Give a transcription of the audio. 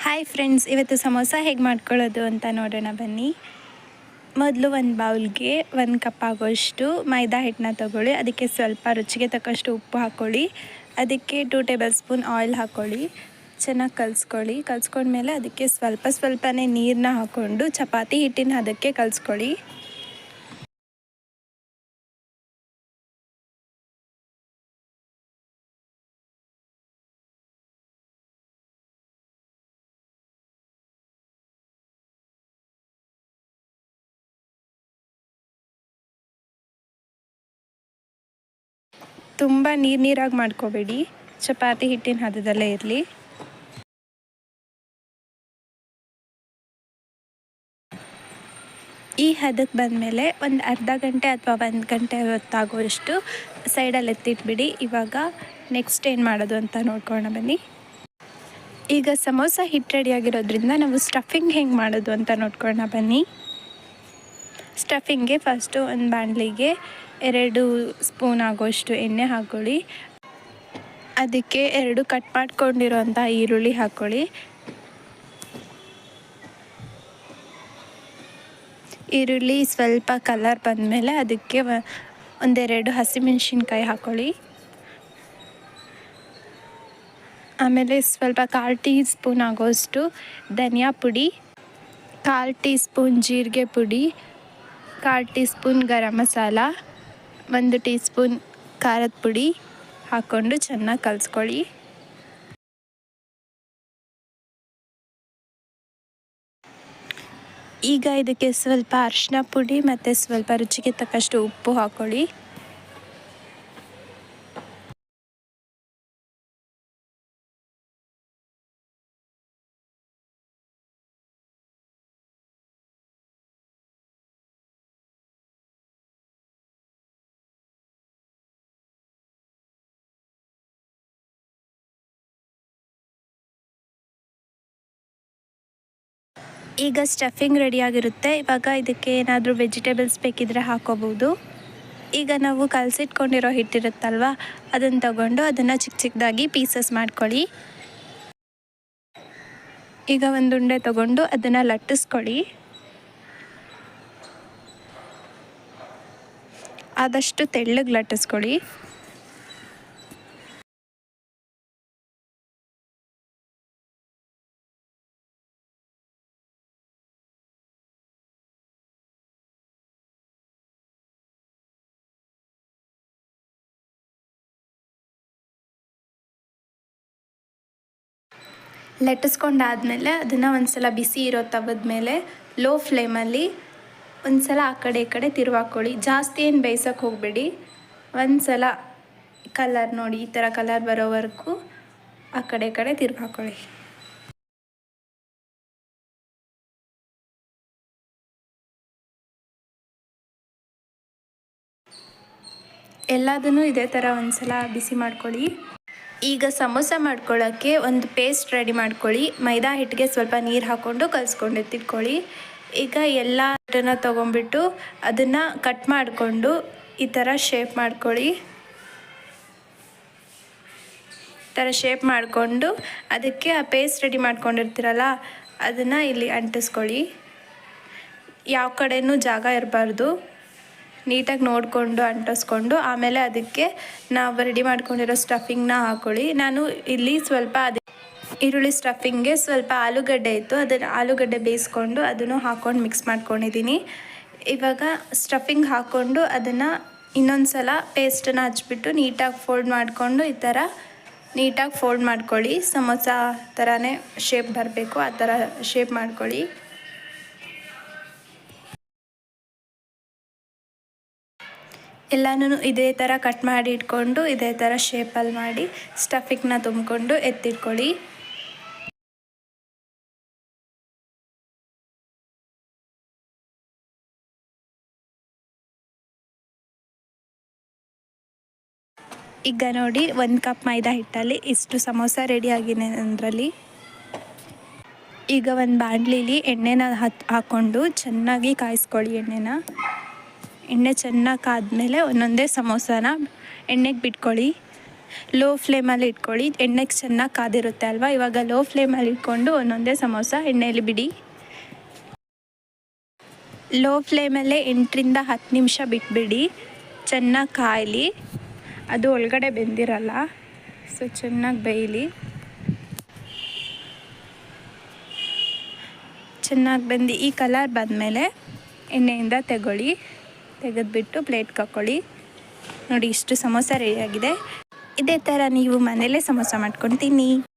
Hi friends, ಇವತ್ತು ಸಮೋಸ ಹೇಗೆ ಮಾಡ್ಕೊಳ್ಳೋದು ಅಂತ ನೋಡೋಣ ಬನ್ನಿ. ಮೊದಲು ಒಂದು ಬೌಲ್ಗೆ 1 ಕಪ್ ಆಗೋಷ್ಟು ಮೈದಾ ಹಿಟ್ಟನ್ನ ತೊಗೊಳ್ಳಿ. ಅದಕ್ಕೆ ಸ್ವಲ್ಪ ರುಚಿಗೆ ತಕ್ಕಷ್ಟು ಉಪ್ಪು ಹಾಕ್ಕೊಳ್ಳಿ. ಅದಕ್ಕೆ 2 ಟೇಬಲ್ ಸ್ಪೂನ್ ಆಯಿಲ್ ಹಾಕ್ಕೊಳ್ಳಿ. ಚೆನ್ನಾಗಿ ಕಲಿಸ್ಕೊಂಡ್ಮೇಲೆ ಅದಕ್ಕೆ ಸ್ವಲ್ಪನೇ ನೀರನ್ನ ಹಾಕ್ಕೊಂಡು ಚಪಾತಿ ಹಿಟ್ಟಿನ ಅದಕ್ಕೆ ಕಲಿಸ್ಕೊಳ್ಳಿ. ತುಂಬ ನೀರಾಗಿ ಮಾಡ್ಕೋಬೇಡಿ, ಚಪಾತಿ ಹಿಟ್ಟಿನ ಹದದಲ್ಲೇ ಇರಲಿ. ಈ ಹದಕ್ಕೆ ಬಂದಮೇಲೆ ಒಂದು ಅರ್ಧ ಗಂಟೆ ಅಥವಾ 1 ಗಂಟೆ ಹೊತ್ತಾಗುವಷ್ಟು ಸೈಡಲ್ಲಿ ಎತ್ತಿಟ್ಬಿಡಿ. ಇವಾಗ ನೆಕ್ಸ್ಟ್ ಏನು ಮಾಡೋದು ಅಂತ ನೋಡ್ಕೊಳ್ಳೋಣ ಬನ್ನಿ. ಈಗ ಸಮೋಸ ಹಿಟ್ಟು ರೆಡಿಯಾಗಿರೋದ್ರಿಂದ ನಾವು ಸ್ಟಫಿಂಗ್ ಹೆಂಗೆ ಮಾಡೋದು ಅಂತ ನೋಡ್ಕೊಳ್ಳೋಣ ಬನ್ನಿ. ಸ್ಟಫಿಂಗ್ಗೆ ಫಸ್ಟು ಒಂದು ಬಾಣಲಿಗೆ 2 ಸ್ಪೂನ್ ಆಗೋಷ್ಟು ಎಣ್ಣೆ ಹಾಕ್ಕೊಳ್ಳಿ. ಅದಕ್ಕೆ 2 ಕಟ್ ಮಾಡ್ಕೊಂಡಿರೋಂಥ ಈರುಳ್ಳಿ ಹಾಕ್ಕೊಳ್ಳಿ. ಈರುಳ್ಳಿ ಸ್ವಲ್ಪ ಕಲರ್ ಬಂದಮೇಲೆ ಅದಕ್ಕೆ 1-2 ಹಸಿಮೆಣ್ಸಿನ್ಕಾಯಿ ಹಾಕ್ಕೊಳ್ಳಿ. ಆಮೇಲೆ ಸ್ವಲ್ಪ 1/4 ಟೀ ಸ್ಪೂನ್ ಆಗೋಷ್ಟು ಧನಿಯಾ ಪುಡಿ, 1/4 ಟೀ ಸ್ಪೂನ್ ಜೀರಿಗೆ ಪುಡಿ, 1/4 tea spoon garam masala, 1 tea spoon ಖಾರದ ಪುಡಿ ಹಾಕ್ಕೊಂಡು ಚೆನ್ನಾಗಿ ಕಲಿಸ್ಕೊಳ್ಳಿ. ಈಗ ಇದಕ್ಕೆ ಸ್ವಲ್ಪ ಅರಿಶಿನ ಪುಡಿ ಮತ್ತು ಸ್ವಲ್ಪ ರುಚಿಗೆ ತಕ್ಕಷ್ಟು ಉಪ್ಪು ಹಾಕ್ಕೊಳ್ಳಿ. ಈಗ ಸ್ಟಫಿಂಗ್ ರೆಡಿಯಾಗಿರುತ್ತೆ. ಇವಾಗ ಇದಕ್ಕೆ ಏನಾದರೂ ವೆಜಿಟೇಬಲ್ಸ್ ಬೇಕಿದ್ದರೆ ಹಾಕ್ಕೋಬೋದು. ಈಗ ನಾವು ಕಲಸಿಟ್ಕೊಂಡಿರೋ ಹಿಟ್ಟಿರುತ್ತಲ್ವ, ಅದನ್ನು ತಗೊಂಡು ಅದನ್ನು ಚಿಕ್ಕದಾಗಿ ಪೀಸಸ್ ಮಾಡ್ಕೊಳ್ಳಿ. ಈಗ ಒಂದು ಉಂಡೆ ತಗೊಂಡು ಅದನ್ನು ಲಟ್ಟಿಸ್ಕೊಳ್ಳಿ. ಆದಷ್ಟು ತೆಳ್ಳಗೆ ಲಟ್ಟಿಸ್ಕೊಳ್ಳಿ. ಲಟ್ಟಿಸ್ಕೊಂಡಾದಮೇಲೆ ಅದನ್ನು ಒಂದು ಸಲ ಬಿಸಿ ಇರೋ ತವದ ಮೇಲೆ ಲೋ ಫ್ಲೇಮಲ್ಲಿ ಒಂದು ಸಲ ಆ ಕಡೆ ಈ ಕಡೆ ತಿರುವಾಕೊಳ್ಳಿ. ಜಾಸ್ತಿ ಏನು ಬೇಯಿಸೋಕ್ಕೆ ಹೋಗಬೇಡಿ. ಒಂದು ಸಲ ಕಲರ್ ನೋಡಿ, ಈ ಥರ ಕಲರ್ ಬರೋವರೆಗೂ ಆ ಕಡೆ ಈ ಕಡೆ ತಿರುವಾಕೊಳ್ಳಿ. ಎಲ್ಲದನ್ನು ಇದೇ ಥರ ಒಂದು ಸಲ ಬಿಸಿ ಮಾಡ್ಕೊಳ್ಳಿ. ಈಗ ಸಮೋಸ ಮಾಡ್ಕೊಳ್ಳೋಕ್ಕೆ ಒಂದು ಪೇಸ್ಟ್ ರೆಡಿ ಮಾಡ್ಕೊಳ್ಳಿ. ಮೈದಾ ಹಿಟ್ಟಿಗೆ ಸ್ವಲ್ಪ ನೀರು ಹಾಕ್ಕೊಂಡು ಕಲಿಸ್ಕೊಂಡು ಎತ್ತಿಟ್ಕೊಳ್ಳಿ. ಈಗ ಎಲ್ಲ ಹಿಟ್ಟನ್ನು ತೊಗೊಂಬಿಟ್ಟು ಅದನ್ನು ಕಟ್ ಮಾಡಿಕೊಂಡು ಈ ಥರ ಶೇಪ್ ಮಾಡ್ಕೊಳ್ಳಿ. ಈ ಥರ ಶೇಪ್ ಮಾಡಿಕೊಂಡು ಅದಕ್ಕೆ ಆ ಪೇಸ್ಟ್ ರೆಡಿ ಮಾಡ್ಕೊಂಡಿರ್ತೀರಲ್ಲ ಅದನ್ನು ಇಲ್ಲಿ ಅಂಟಿಸ್ಕೊಳ್ಳಿ. ಯಾವ ಕಡೆಯೂ ಜಾಗ ಇರಬಾರ್ದು. ನೀಟಾಗಿ ನೋಡಿಕೊಂಡು ಅಂಟಿಸ್ಕೊಂಡು ಆಮೇಲೆ ಅದಕ್ಕೆ ನಾವು ರೆಡಿ ಮಾಡ್ಕೊಂಡಿರೋ ಸ್ಟಫಿಂಗ್ನ ಹಾಕ್ಕೊಳ್ಳಿ. ನಾನು ಇಲ್ಲಿ ಸ್ವಲ್ಪ ಈರುಳ್ಳಿ ಸ್ಟಫಿಂಗ್ಗೆ ಸ್ವಲ್ಪ ಆಲೂಗಡ್ಡೆ ಇತ್ತು, ಅದನ್ನು ಆಲೂಗಡ್ಡೆ ಬೇಯಿಸ್ಕೊಂಡು ಅದನ್ನು ಹಾಕ್ಕೊಂಡು ಮಿಕ್ಸ್ ಮಾಡ್ಕೊಂಡಿದ್ದೀನಿ. ಇವಾಗ ಸ್ಟಫಿಂಗ್ ಹಾಕ್ಕೊಂಡು ಅದನ್ನು ಇನ್ನೊಂದು ಸಲ ಪೇಸ್ಟನ್ನು ಹಚ್ಬಿಟ್ಟು ನೀಟಾಗಿ ಫೋಲ್ಡ್ ಮಾಡಿಕೊಂಡು ಈ ಥರ ನೀಟಾಗಿ ಫೋಲ್ಡ್ ಮಾಡ್ಕೊಳ್ಳಿ. ಸಮೋಸ ಥರನೇ ಶೇಪ್ ಬರಬೇಕು, ಆ ಥರ ಶೇಪ್ ಮಾಡ್ಕೊಳ್ಳಿ. ಎಲ್ಲನೂ ಇದೇ ಥರ ಕಟ್ ಮಾಡಿ ಇಟ್ಕೊಂಡು ಇದೇ ಥರ ಶೇಪಲ್ಲಿ ಮಾಡಿ ಸ್ಟಫಿಂಗ್ನ ತುಂಬಿಕೊಂಡು ಎತ್ತಿಟ್ಕೊಳ್ಳಿ. ಈಗ ನೋಡಿ, 1 ಕಪ್ ಮೈದಾ ಹಿಟ್ಟಲ್ಲಿ ಇಷ್ಟು ಸಮೋಸ ರೆಡಿಯಾಗಿದೆ ಅದರಲ್ಲಿ. ಈಗ ಒಂದು ಬಾಣಲಿಲಿ ಎಣ್ಣೆನ ಹಾಕ್ಕೊಂಡು ಚೆನ್ನಾಗಿ ಕಾಯಿಸ್ಕೊಳ್ಳಿ. ಎಣ್ಣೆ ಚೆನ್ನಾಗಿ ಕಾದ್ಮೇಲೆ ಒಂದೊಂದೇ ಸಮೋಸನ ಎಣ್ಣೆಗೆ ಬಿಟ್ಕೊಳ್ಳಿ. ಲೋ ಫ್ಲೇಮಲ್ಲಿ ಇಟ್ಕೊಳ್ಳಿ. ಎಣ್ಣೆಗೆ ಚೆನ್ನಾಗಿ ಕಾದಿರುತ್ತೆ ಅಲ್ವಾ, ಇವಾಗ ಲೋ ಫ್ಲೇಮಲ್ಲಿ ಇಟ್ಕೊಂಡು ಒಂದೊಂದೇ ಸಮೋಸ ಎಣ್ಣೆಯಲ್ಲಿ ಬಿಡಿ. ಲೋ ಫ್ಲೇಮಲ್ಲೇ 8ರಿಂದ 10 ನಿಮಿಷ ಬಿಟ್ಬಿಡಿ. ಚೆನ್ನಾಗಿ ಕಾಯಲಿ, ಅದು ಒಳಗಡೆ ಬೆಂದಿರಲ್ಲ, ಸೊ ಚೆನ್ನಾಗಿ ಬೇಯಲಿ. ಚೆನ್ನಾಗಿ ಬೆಂದು ಈ ಕಲರ್ ಬಂದಮೇಲೆ ಎಣ್ಣೆಯಿಂದ ತೆಗೆದ್ಬಿಟ್ಟು ಪ್ಲೇಟ್ಗೆ ಹಾಕ್ಕೊಳ್ಳಿ. ನೋಡಿ, ಇಷ್ಟು ಸಮೋಸ ರೆಡಿಯಾಗಿದೆ. ಇದೇ ಥರ ನೀವು ಮನೇಲೇ ಸಮೋಸ ಮಾಡ್ಕೊಂಡು ತಿನ್ನಿ.